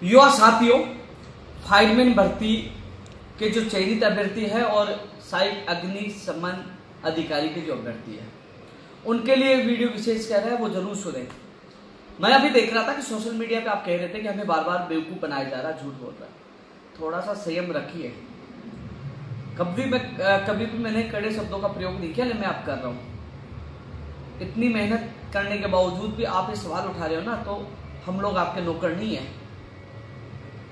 युवा साथियों, फायरमैन भर्ती के जो चयनित अभ्यर्थी है और सहायक अग्निशमन अधिकारी के जो अभ्यर्थी है उनके लिए वीडियो विशेष कह रहा है, वो जरूर सुने। मैं अभी देख रहा था कि सोशल मीडिया पे आप कह रहे थे कि हमें बार बार बेवकूफ बनाया जा रहा है, झूठ बोल रहा है। थोड़ा सा संयम रखिए। कभी भी मैंने कड़े शब्दों का प्रयोग नहीं किया, लेकिन मैं आप कर रहा हूं। इतनी मेहनत करने के बावजूद भी आप ये सवाल उठा रहे हो ना, तो हम लोग आपके नौकर नहीं है,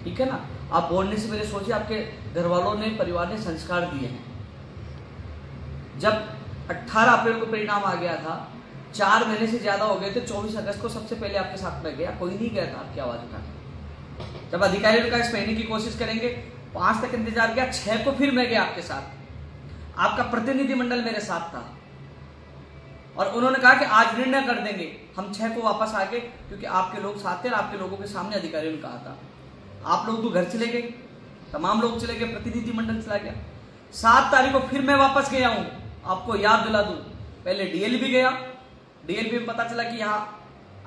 ठीक है ना। आप बोलने से पहले सोचिए, आपके घर वालों ने, परिवार ने संस्कार दिए हैं। जब 18 अप्रैल को परिणाम आ गया था, 4 महीने से ज्यादा हो गए थे, 24 अगस्त को सबसे पहले आपके साथ में गया, कोई नहीं गया था आपकी आवाज उठाने। जब अधिकारियों ने कहा इस महीने की कोशिश करेंगे, 5 तक इंतजार किया, 6 को फिर मैं गया आपके साथ। आपका प्रतिनिधिमंडल मेरे साथ था और उन्होंने कहा कि आज निर्णय कर देंगे। हम 6 को वापस आ गए क्योंकि आपके लोग साथ थे और आपके लोगों के सामने अधिकारियों ने कहा था। आप लोग तो घर चले गए, तमाम लोग चले गए, प्रतिनिधिमंडल चला गया। 7 तारीख को फिर मैं वापस गया हूं। आपको याद दिला दूं, पहले डीएलबी गया, डीएलबी में पता चला कि यहाँ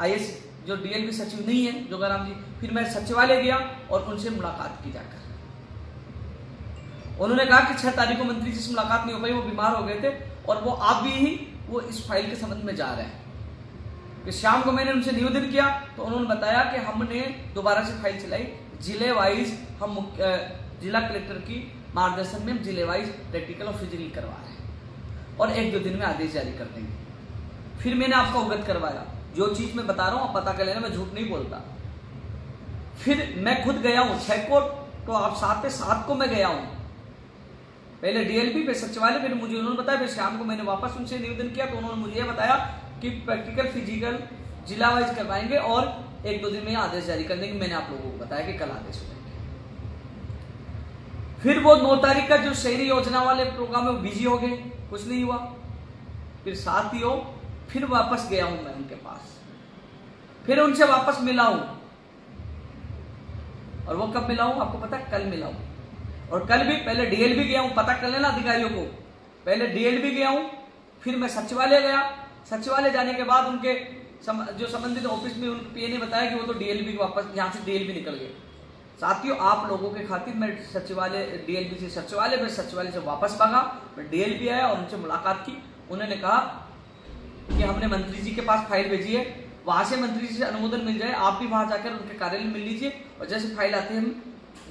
आईएएस जो डीएलबी सचिव नहीं है जोगाराम जी। फिर मैं सचिवालय गया और उनसे मुलाकात की जाकर। उन्होंने कहा कि 6 तारीख को मंत्री जी से मुलाकात नहीं हो पाई, वो बीमार हो गए थे और वो आप भी ही वो इस फाइल के संबंध में जा रहे हैं। कि शाम को मैंने उनसे निवेदन किया तो उन्होंने बताया कि हमने दोबारा से फाइल चलाई, जिले वाइज हम जिला कलेक्टर की मार्गदर्शन में जिले वाइज प्रैक्टिकल और फिजिकल करवा रहे हैं और 1-2 दिन में आदेश जारी कर देंगे। फिर मैंने आपको अवगत करवाया, जो चीज मैं बता रहा हूं आप पता कर लेना, मैं झूठ नहीं बोलता। फिर मैं खुद गया हूं 6 को, तो आप 7 को मैं गया हूं, पहले डीएलपी पे सचिवालय, फिर मुझे उन्होंने बताया, फिर शाम को मैंने वापस उनसे निवेदन किया तो उन्होंने मुझे बताया कि प्रैक्टिकल फिजिकल जिला वाइज करवाएंगे और 1-2 दिन में आदेश जारी कर देंगे। मैंने आप लोगों को बताया कि कल आदेश हो जाएंगे। फिर वो 9 तारीख का जो शहरी योजना वाले प्रोग्राम है वो बिजी हो गए, कुछ नहीं हुआ। फिर साथियों फिर वापस गया हूं मैं उनके पास, फिर उनसे वापस मिला हूं। और वो कब मिला हूं आपको पता है? कल मिला हूं। और कल भी पहले डीएलबी गया हूं, पता कर लेना अधिकारियों को, पहले डीएलबी गया हूं, फिर मैं सचिवालय गया। सचिवालय जाने के बाद उनके जो संबंधित ऑफिस में उनके पीए ने बताया कि वो तो डीएलबी वापस यहां से डीएलबी निकल गए। साथियों आप लोगों के खातिर मैं सचिवालय डीएलबी से सचिवालय, फिर सचिवालय से वापस भागा, मैं डीएलबी आया और उनसे मुलाकात की। उन्होंने कहा कि हमने मंत्री जी के पास फाइल भेजी है, वहां से मंत्री जी से अनुमोदन मिल जाए, आप भी वहां जाकर उनके कार्यालय में मिल लीजिए और जैसे फाइल आते हैं हम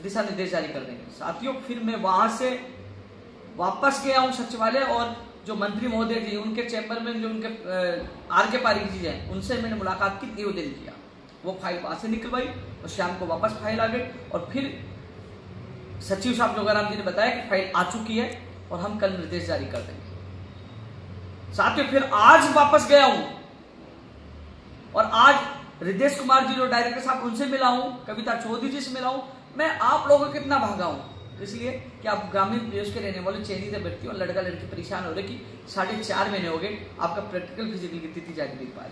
दिशा निर्देश जारी कर देंगे। साथियों फिर मैं वहां से वापस गया हूं सचिवालय और जो मंत्री महोदय जी उनके चैम्बर में जो उनके आर.के. पारीक जी हैं उनसे मैंने मुलाकात की, निवेदन किया, वो फाइल वहां से निकलवाई और शाम को वापस फाइल आ गई। और फिर सचिव साहब जोगाराम जी ने बताया कि फाइल आ चुकी है और हम कल निर्देश जारी कर देंगे। साथियों फिर आज वापस गया हूं और आज हृदय कुमार जी जो डायरेक्टर साहब उनसे मिला हूं, कविता चौधरी जी से मिला हूं। मैं आप लोगों को कितना भागा हूं, इसलिए कि आप ग्रामीण प्रदेश के रहने वाले चयनित अभ्यर्थी और लड़का लड़की परेशान हो रहे कि 4.5 महीने हो गए आपका प्रैक्टिकल फिजिकल की तिथि जारी नहीं पाई।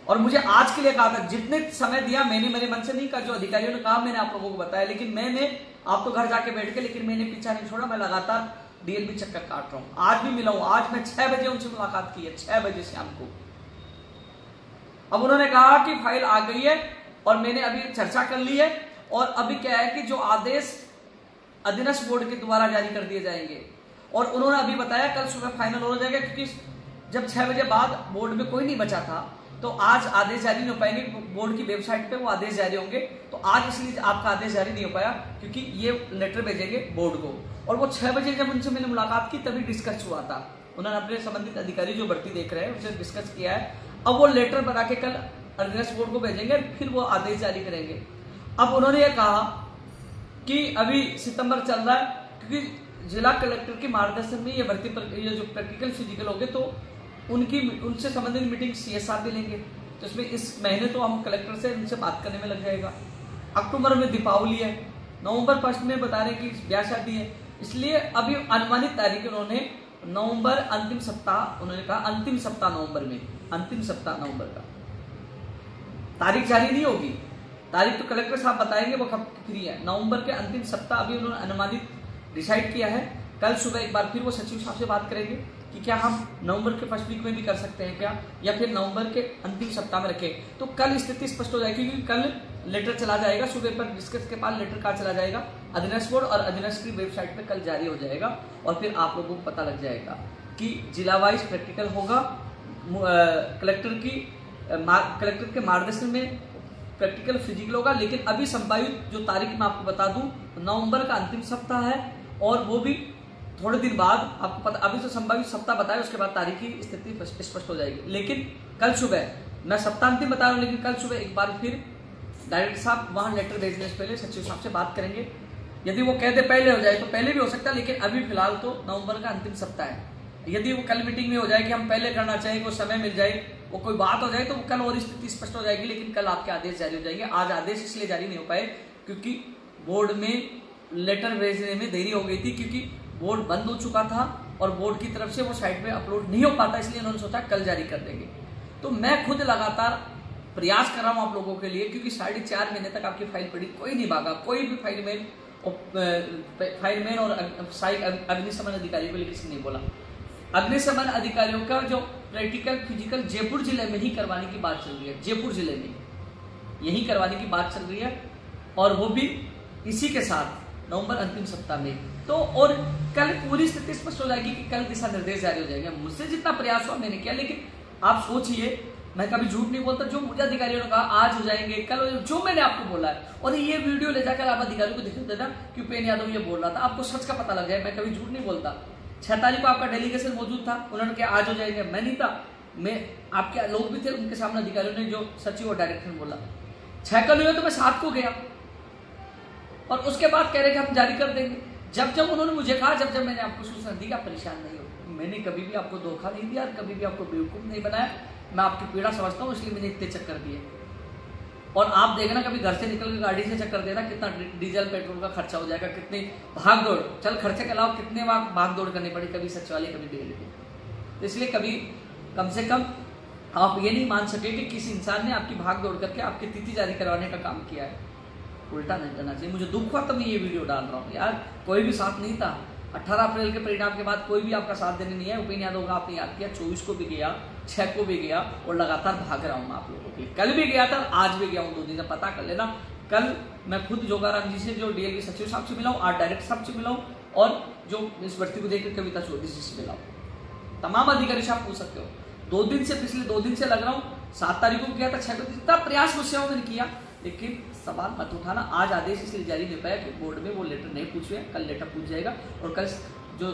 और मुझे आज के लिए कहा था, जितने समय दिया मैंने मेरे मन से नहीं कहा, जो अधिकारियों ने कहा मैंने आप लोगों को बताया, लेकिन मैंने आप तो घर जाके बैठ के, लेकिन मैंने पीछा नहीं छोड़ा, मैं लगातार डीएलबी चक्कर काट रहा हूं। आज भी मिला हूं, आज मैं 6 बजे उनसे मुलाकात की है, 6 बजे शाम को। अब उन्होंने कहा कि फाइल आ गई है और मैंने अभी चर्चा कर ली है और अभी क्या है कि जो आदेश अधीनस्थ बोर्ड के द्वारा जारी कर दिए जाएंगे और उन्होंने अभी बताया कल सुबह फाइनल हो जाएगा, क्योंकि जब 6 बजे बाद बोर्ड में कोई नहीं बचा था तो आज आदेश जारी नहीं हो पाएंगे। बोर्ड की वेबसाइट पे वो आदेश जारी होंगे, तो आज इसलिए आपका आदेश जारी नहीं हो पाया क्योंकि ये लेटर भेजेंगे बोर्ड को। और वो 6 बजे जब उनसे मैंने मुलाकात की तभी डिस्कस हुआ था, उन्होंने अपने संबंधित अधिकारी जो भर्ती देख रहे हैं उनसे डिस्कस किया है। अब वो लेटर बना के कल अधीनस्थ बोर्ड को भेजेंगे, फिर वो आदेश जारी करेंगे। अब उन्होंने ये कहा कि अभी सितंबर चल रहा है, क्योंकि जिला कलेक्टर के मार्गदर्शन में ये भर्ती पर ये जो प्रैक्टिकल फिजिकल हो गए तो उनसे संबंधित मीटिंग सीएस साहब भी लेंगे, तो इसमें इस महीने तो हम कलेक्टर से उनसे बात करने में लग जाएगा। अक्टूबर में दीपावली है, नवंबर 1 में बता रहे कि ब्याह शादी है, इसलिए अभी अनुमानित तारीख उन्होंने नवंबर अंतिम सप्ताह, उन्होंने कहा अंतिम सप्ताह नवंबर में, अंतिम सप्ताह नवंबर का तारीख जारी नहीं होगी, तारीख तो कलेक्टर साहब बताएंगे वो कब फ्री है। नवंबर के अंतिम सप्ताह अभी उन्होंने अनुमानित डिसाइड किया है। कल सुबह एक बार फिर वो सचिव साहब से बात करेंगे कि क्या हम नवंबर के फर्स्ट वीक में भी कर सकते हैं क्या, या फिर नवंबर के अंतिम सप्ताह में रखें। तो कल स्थिति स्पष्ट हो जाएगी, क्योंकि कल लेटर चला जाएगा, सुबह पर डिस्कस के पास लेटर कार्ड चला जाएगा अधीनस्थ बोर्ड और अधीनस्थ की वेबसाइट पे कल जारी हो जाएगा, और फिर आप लोगों को पता लग जाएगा कि जिला वाइज प्रैक्टिकल होगा। कलेक्टर के मार्गदर्शन में प्रैक्टिकल फिजिकल होगा। लेकिन अभी संभावित जो तारीख मैं आपको बता दूं, नवंबर का अंतिम सप्ताह है, और वो भी थोड़े दिन बाद आपको पता, अभी तो संभावित सप्ताह बताया, उसके बाद तारीख की स्थिति स्पष्ट हो जाएगी। लेकिन कल सुबह, मैं सप्ताहांतिम बता रहा हूँ, लेकिन कल सुबह एक बार फिर डायरेक्टर साहब वहां लेटर भेजने से पहले सचिव साहब से बात करेंगे। यदि वो कहते पहले हो जाए तो पहले भी हो सकता है, लेकिन अभी फिलहाल तो नवंबर का अंतिम सप्ताह है। यदि वो कल मीटिंग में हो जाए कि हम पहले करना चाहिए, कोई समय मिल जाए, वो कोई बात हो जाए, तो कल और स्थिति स्पष्ट हो जाएगी। लेकिन कल आपके आदेश जारी हो जाएंगे। आज आदेश इसलिए जारी नहीं हो पाए क्योंकि बोर्ड में लेटर भेजने में देरी हो गई थी, क्योंकि बोर्ड बंद हो चुका था और बोर्ड की तरफ से वो साइट पे अपलोड नहीं हो पाता, इसलिए उन्होंने सोचा कल जारी कर देंगे। तो मैं खुद लगातार प्रयास कर रहा हूं आप लोगों के लिए, क्योंकि 4.5 महीने तक आपकी फाइल पड़ी, कोई नहीं भागा, कोई भी फाइलमैन और अग्निशमन अधिकारी को लेकर किसी नहीं बोला। अग्निशमन अधिकारियों का जो प्रैक्टिकल फिजिकल जयपुर जिले में ही करवाने की बात चल रही है, जयपुर जिले में यही करवाने की बात चल रही है, और वो भी इसी के साथ नवंबर अंतिम सप्ताह में। तो और कल पूरी स्थिति स्पष्ट हो जाएगी कि कल दिशा निर्देश जारी हो जाएंगे। मुझसे जितना प्रयास हुआ मैंने किया, लेकिन आप सोचिए, मैं कभी झूठ नहीं बोलता। जो मुझे अधिकारियों ने कहा आज हो जाएंगे, कल हो, जो मैंने आपको बोला है, और ये वीडियो ले जाकर आप अधिकारियों को दिखा देना कि उपेंद्र यादव ये बोल रहा था, आपको सच का पता लग जाए। मैं कभी झूठ नहीं बोलता। 6 तारीख को आपका डेलीगेशन मौजूद था, उन्होंने कहा आज हो जाएंगे, मैं नहीं था, मैं आपके लोग भी थे, उनके सामने अधिकारियों ने जो सचिव और डायरेक्टर ने बोला 6 कल हुए, तो मैं 7 को गया, और उसके बाद कह रहे कि हम जारी कर देंगे। जब उन्होंने मुझे कहा, जब मैंने आपको सूचना दी कि आप परेशान नहीं हो, मैंने कभी भी आपको धोखा नहीं दिया और कभी भी आपको बेवकूफ नहीं बनाया। मैं आपकी पीड़ा समझता हूँ, इसलिए मैंने इतने चक्कर दिए। और आप देखना, कभी घर से निकल के गाड़ी से चक्कर देना, कितना डीजल पेट्रोल का खर्चा हो जाएगा, कितनी भाग दौड़, चल खर्चे के अलावा कितने भाग दौड़ करनी पड़ी, कभी सचिवालय कभी DLB। तो इसलिए कभी कम से कम आप ये नहीं मान सके कि किसी इंसान ने आपकी भाग दौड़ करके आपकी तिथि जारी करवाने का काम किया है। उल्टा नहीं करना चाहिए। मुझे दुख हुआ, तब मैं ये वीडियो डाल रहा हूँ। यार कोई भी साथ नहीं था। 18 अप्रैल के परिणाम के बाद कोई भी आपका साथ देने नहीं है। उपेंद्र यादव का आपने याद किया, 24 को भी गया, 6 को भी गया, और लगातार भाग रहा हूँ मैं आप लोगों के लिए। कल भी गया था, आज भी गया हूँ, 2 दिन से पता कर लेना। कल मैं खुद जोगाराम जी से, जो DLB सचिव साहब से मिला हूँ, आज डायरेक्टर साहब से मिला हूँ, और जो इस भर्ती को देखकर कविता चौधरी जी से मिला हूँ। तमाम अधिकारी से आप पूछ सकते हो। 2 दिन से, पिछले 2 दिन से लग रहा हूँ। 7 तारीख को किया था, 6 को, जितना प्रयास मुझसे मैंने किया, लेकिन सवाल मत उठाना। आज आदेश इसलिए जारी नहीं पाया कि बोर्ड में वो लेटर नहीं पूछे, कल लेटर पूछ जाएगा। और कल जो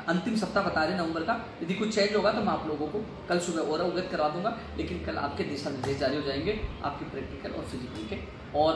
अंतिम सप्ताह बता रहे नवंबर का, यदि कुछ चेंज होगा तो मैं आप लोगों को कल सुबह और अवगत करवा दूंगा। लेकिन कल आपके दिशा निर्देश जारी हो जाएंगे, आपके प्रैक्टिकल और फिजिकल के। और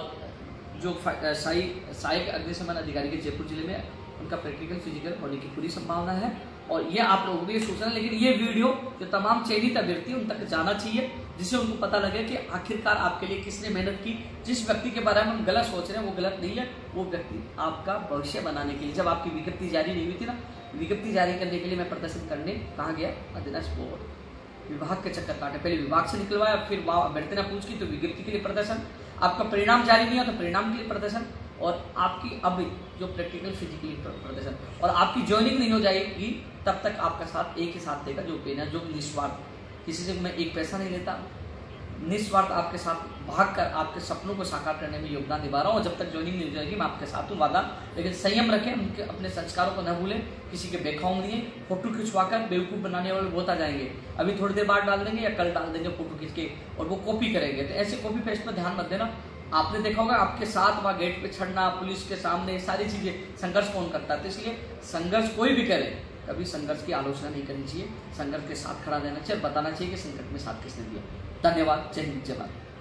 जो सहायक अग्निशमन अधिकारी के जयपुर जिले में, उनका प्रैक्टिकल फिजिकल होने की पूरी संभावना है। और ये आप लोगों को ये सूचना, लेकिन ये वीडियो जो तमाम चयनित अभ्यर्थी उन तक जाना चाहिए, जिससे उनको पता लगे कि आखिरकार आपके लिए किसने मेहनत की। जिस व्यक्ति के बारे में हम गलत सोच रहे हैं वो गलत नहीं है, वो व्यक्ति आपका भविष्य बनाने के लिए। जब आपकी विज्ञप्ति जारी नहीं हुई थी ना, विज्ञप्ति जारी करने के लिए मैं प्रदर्शन करने कहाँ गया, अधीनस्थ बोर्ड विभाग के चक्कर काटे। पहले विभाग से निकलवाया, फिर अभ्यर्थी ने पूछ की तो विज्ञप्ति के लिए प्रदर्शन, आपका परिणाम जारी नहीं हुआ तो परिणाम के लिए प्रदर्शन, और आपकी अब जो प्रैक्टिकल फिजिकली प्रदर्शन। और आपकी ज्वाइनिंग नहीं हो जाएगी तब तक आपका साथ एक ही साथ देगा, जो पेना, जो निस्वार्थ, किसी से मैं एक पैसा नहीं लेता, निस्वार्थ आपके साथ भागकर आपके सपनों को साकार करने में योगदान निभा रहा हूँ। और जब तक ज्वाइनिंग नहीं हो जाएगी मैं आपके साथ हूँ, वादा। लेकिन संयम रखें, उनके अपने संस्कारों को न भूलें, किसी के बेखाऊ नहीं है। फोटो खिंचवाकर बेवकूफ बनाने वाले बहुत आ जाएंगे, अभी थोड़ी देर बाद डाल देंगे या कल डाल देंगे फोटो खींच के, और वो कॉपी करेंगे। तो ऐसे कॉपी पेस्ट पर ध्यान मत देना। आपने देखा होगा आपके साथ वहाँ गेट पे चढ़ना, पुलिस के सामने, सारी चीजें, संघर्ष कौन करता है। तो इसलिए संघर्ष कोई भी करे, कभी संघर्ष की आलोचना नहीं करनी चाहिए, संघर्ष के साथ खड़ा रहना चाहिए, बताना चाहिए कि संकट में साथ किसने दिया। धन्यवाद। जय हिंद, जय भारत।